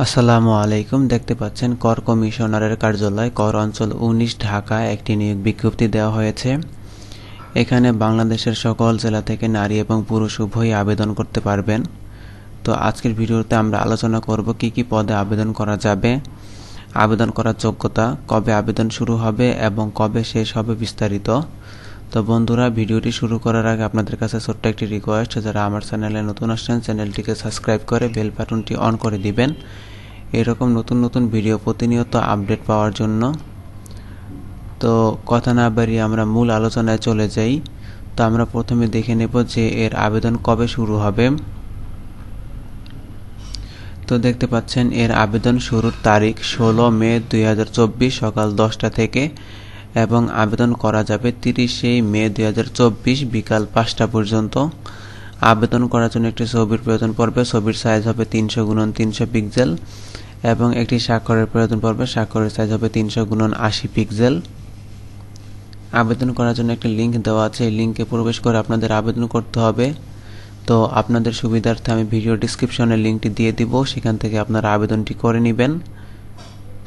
আসসালামু আলাইকুম। দেখতে পাচ্ছেন কর কমিশনারের কার্যালয় কর অঞ্চল ১৯ ঢাকায় একটি নিয়োগ বিজ্ঞপ্তি দেওয়া হয়েছে। এখানে বাংলাদেশের সকল জেলা থেকে নারী এবং পুরুষ উভয়ই আবেদন করতে পারবেন। তো আজকের ভিডিওতে আমরা আলোচনা করব কি কি পদে আবেদন করা যাবে, আবেদন করার যোগ্যতা, কবে আবেদন শুরু হবে এবং কবে শেষ হবে বিস্তারিত। তো বন্ধুরা, ভিডিওটি শুরু করার আগে আপনাদের কাছে ছোট্ট একটি রিকোয়েস্ট, যারা আমার চ্যানেলে নতুন আসছেন চ্যানেলটিকে সাবস্ক্রাইব করে বেল বাটনটি অন করে দিবেন এরকম নতুন নতুন ভিডিও প্রতিনিয়ত আপডেট পাওয়ার জন্য। তো কথা না বাড়িয়ে আমরা মূল আলোচনায় চলে যাই। তো আমরা প্রথমে দেখে নেব যে এর আবেদন কবে শুরু হবে। তো দেখতে পাচ্ছেন এর আবেদন শুরুর তারিখ 16 মে 2024 সকাল 10টা থেকে এবং আবেদন করা যাবে 30 মে 2024 বিকাল 5টা পর্যন্ত। আবেদন করার জন্য একটি ছবির প্রয়োজন পড়বে। ছবির সাইজ হবে 300x300 পিক্সেল এবং একটি স্বাক্ষরের প্রয়োজন পড়বে। স্বাক্ষরের সাইজ হবে 300x80 পিক্সেল। আবেদন করার জন্য একটি লিঙ্ক দেওয়া আছে, এই লিঙ্কে প্রবেশ করে আপনাদের আবেদন করতে হবে। তো আপনাদের সুবিধার্থে আমি ভিডিও ডিসক্রিপশনে লিঙ্কটি দিয়ে দিব, সেখান থেকে আপনারা আবেদনটি করে নেবেন।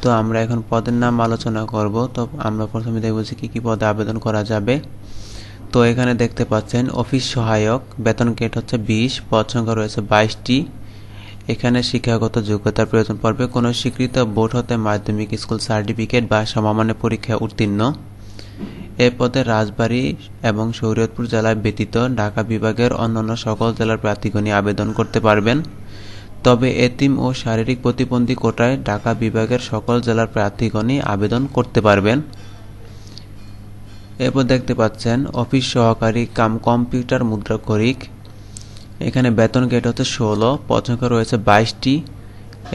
তো আমরা এখন পদের নাম আলোচনা করব। তো আমরা প্রথমে দেখব যে কী কী পদে আবেদন করা যাবে। তো এখানে দেখতে পাচ্ছেন অফিস সহায়ক, বেতন গ্রেড হচ্ছে 20, পদ সংখ্যা রয়েছে 22টি। এখানে শিক্ষাগত যোগ্যতার প্রয়োজন পড়বে কোনো স্বীকৃত বোর্ড হতে মাধ্যমিক স্কুল সার্টিফিকেট বা সমমানের পরীক্ষায় উত্তীর্ণ। এ পদে রাজবাড়ী এবং শরীয়তপুর জেলায় ব্যতীত ঢাকা বিভাগের অন্যান্য সকল জেলার প্রার্থীগণই আবেদন করতে পারবেন। তবে এতিম ও শারীরিক প্রতিবন্ধী কোটায় ঢাকা বিভাগের সকল জেলার প্রার্থীগণই আবেদন করতে পারবেন। এরপর দেখতে পাচ্ছেন অফিস সহকারী কাম কম্পিউটার মুদ্রাক্ষরিক। এখানে বেতন গ্রেড হচ্ছে 16, পদ সংখ্যা রয়েছে 22টি।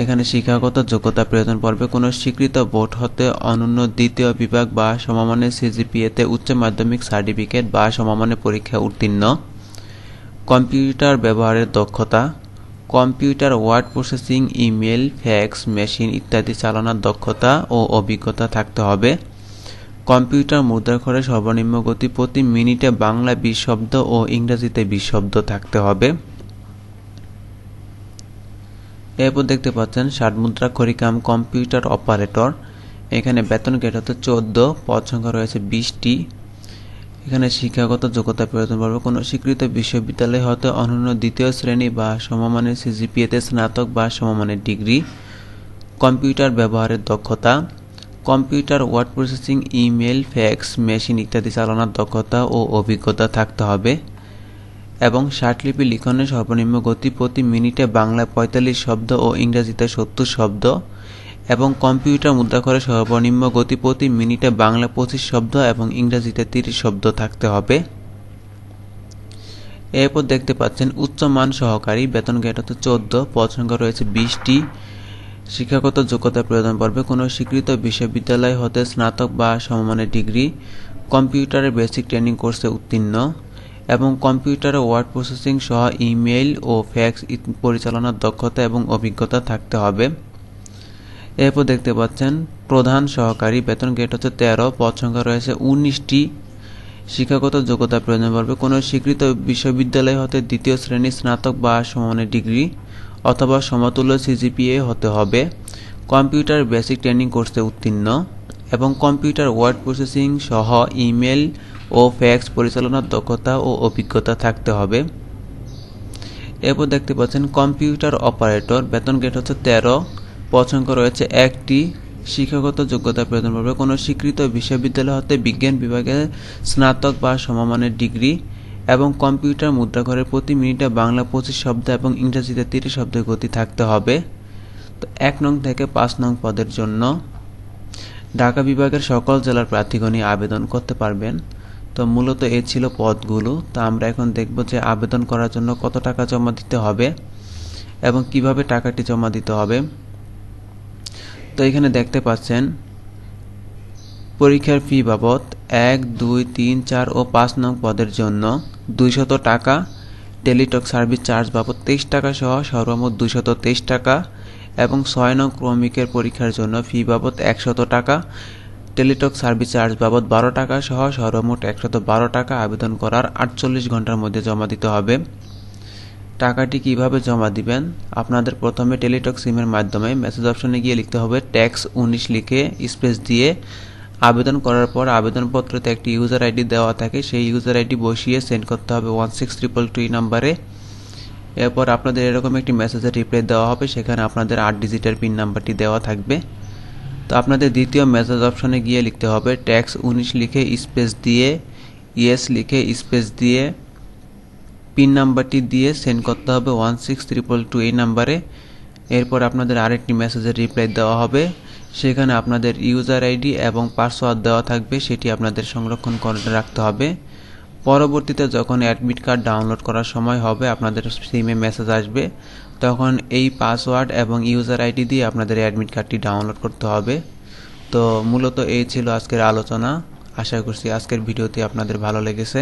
এখানে শিক্ষাগত যোগ্যতা প্রয়োজন পড়বে কোনো স্বীকৃত বোর্ড হতে অনন্য দ্বিতীয় বিভাগ বা সমমানের সিজিপিএতে উচ্চ মাধ্যমিক সার্টিফিকেট বা সমমানের পরীক্ষায় উত্তীর্ণ। কম্পিউটার ব্যবহারের দক্ষতা, computer word processing, email, fax machine ইত্যাদি চালানোর দক্ষতা ও অভিজ্ঞতা থাকতে হবে। কম্পিউটার মুদ্রাক্ষরে সর্বনিম্ন গতি প্রতি মিনিটে বাংলা 20 শব্দ ও ইংরেজিতে 20 শব্দ থাকতে হবে। এরপর দেখতে পাচ্ছেন ষাটমুদ্রাক্ষরী কাম কম্পিউটার অপারেটর। এখানে বেতন গ্রেড হচ্ছে 14, পদ সংখ্যা রয়েছে 20টি। এখানে শিক্ষাগত যোগ্যতা প্রয়োজন পড়বে কোনো স্বীকৃত বিশ্ববিদ্যালয় হতে অনন্য দ্বিতীয় শ্রেণী বা সমমানের সিজিপিএতে স্নাতক বা সমমানের ডিগ্রি। কম্পিউটার ব্যবহারের দক্ষতা, computer word processing, email, fax machine ইত্যাদি চালানোর দক্ষতা ও অভিজ্ঞতা থাকতে হবে এবং ষাটলিপি লিখনের সর্বনিম্ন গতি প্রতি মিনিটে বাংলায় 45 শব্দ ও ইংরেজিতে 70 শব্দ এবং কম্পিউটার মুদ্রাক্ষরে সর্বনিম্ন গতি প্রতি মিনিটে বাংলা 25 শব্দ এবং ইংরেজিতে 30 শব্দ থাকতে হবে। এরপর দেখতে পাচ্ছেন উচ্চমান সহকারী, বেতন গ্রেড হচ্ছে 14, পদ সংখ্যা রয়েছে 20টি। শিক্ষাগত যোগ্যতা প্রয়োজন পড়বে কোনো স্বীকৃত বিশ্ববিদ্যালয় হতে স্নাতক বা সমমানের ডিগ্রি, কম্পিউটারের বেসিক ট্রেনিং কোর্সে উত্তীর্ণ এবং কম্পিউটারে ওয়ার্ড প্রসেসিং সহ ইমেইল ও ফ্যাক্স পরিচালনার দক্ষতা এবং অভিজ্ঞতা থাকতে হবে। এরপর দেখতে পাচ্ছেন প্রধান সহকারী, বেতন গ্রেড হচ্ছে 13, পদ সংখ্যা রয়েছে 19টি। শিক্ষাগত যোগ্যতা প্রয়োজন পড়বে কোনো স্বীকৃত বিশ্ববিদ্যালয় হতে দ্বিতীয় শ্রেণী স্নাতক বা সমমানের ডিগ্রি অথবা সমতুল্য সিজিপিএ হতে হবে, কম্পিউটার বেসিক ট্রেনিং কোর্সে উত্তীর্ণ এবং কম্পিউটার ওয়ার্ড প্রসেসিং সহ ইমেল ও ফ্যাক্স পরিচালনার দক্ষতা ও অভিজ্ঞতা থাকতে হবে। এরপর দেখতে পাচ্ছেন কম্পিউটার অপারেটর, বেতন গ্রেড হচ্ছে 13, পদ সংখ্যা রয়েছে 1টি। শিক্ষাগত যোগ্যতা প্রয়োজন পড়বে কোনো স্বীকৃত বিশ্ববিদ্যালয় হতে বিজ্ঞান বিভাগে স্নাতক বা সমমানের ডিগ্রি এবং কম্পিউটার মুদ্রাক্ষরে প্রতি মিনিটে বাংলা 25 শব্দ এবং ইংরেজিতে 30 শব্দের গতি থাকতে হবে। তো 1 নং থেকে 5 নং পদের জন্য ঢাকা বিভাগের সকল জেলার প্রার্থীগণই আবেদন করতে পারবেন। তো মূলত এই ছিল পদগুলো। তো আমরা এখন দেখব যে আবেদন করার জন্য কত টাকা জমা দিতে হবে এবং কিভাবে টাকাটি জমা দিতে হবে। তো এখানে দেখতে পাচ্ছেন পরীক্ষার ফি বাবদ 1, 2, 3, 4 ও 5 নং পদের জন্য 200 টাকা, টেলিটক সার্ভিস চার্জ বাবদ 23 টাকা সহ সর্বমোট 223 টাকা এবং 6 নং ক্রমিকের পরীক্ষার জন্য ফি বাবদ 100 টাকা, টেলিটক সার্ভিস চার্জ বাবদ 12 টাকা সহ সর্বমোট 112 টাকা আবেদন করার 48 ঘন্টার মধ্যে জমা দিতে হবে। টাকাটি কিভাবে জমা দিবেন? আপনাদের প্রথমে টেলিটক সিমের মাধ্যমে মেসেজ অপশনে গিয়ে লিখতে হবে ট্যাক্স 19 লিখে স্পেস দিয়ে আবেদন করার পর আবেদনপত্রতে একটি ইউজার আইডি দেওয়া থাকে, সেই ইউজার আইডি বসিয়ে সেন্ড করতে হবে 16222 নাম্বারে। এরপর আপনাদের এরকম একটি মেসেজের রিপ্লাই দেওয়া হবে, সেখানে আপনাদের 8 ডিজিটের পিন নাম্বারটি দেওয়া থাকবে। তো আপনাদের দ্বিতীয় মেসেজ অপশনে গিয়ে লিখতে হবে ট্যাক্স 19 লিখে স্পেস দিয়ে ইয়েস লিখে স্পেস দিয়ে পিন নাম্বারটি দিয়ে সেন্ড করতে হবে 16222 এই নাম্বারে। এরপর আপনাদের আরেকটি মেসেজের রিপ্লাই দেওয়া হবে, সেখানে আপনাদের ইউজার আইডি এবং পাসওয়ার্ড দেওয়া থাকবে, সেটি আপনাদের সংরক্ষণ করে রাখতে হবে। পরবর্তীতে যখন অ্যাডমিট কার্ড ডাউনলোড করার সময় হবে, আপনাদের সিমে মেসেজ আসবে, তখন এই পাসওয়ার্ড এবং ইউজার আইডি দিয়ে আপনাদের অ্যাডমিট কার্ডটি ডাউনলোড করতে হবে। তো মূলত এই ছিল আজকের আলোচনা। আশা করছি আজকের ভিডিওটি আপনাদের ভালো লেগেছে।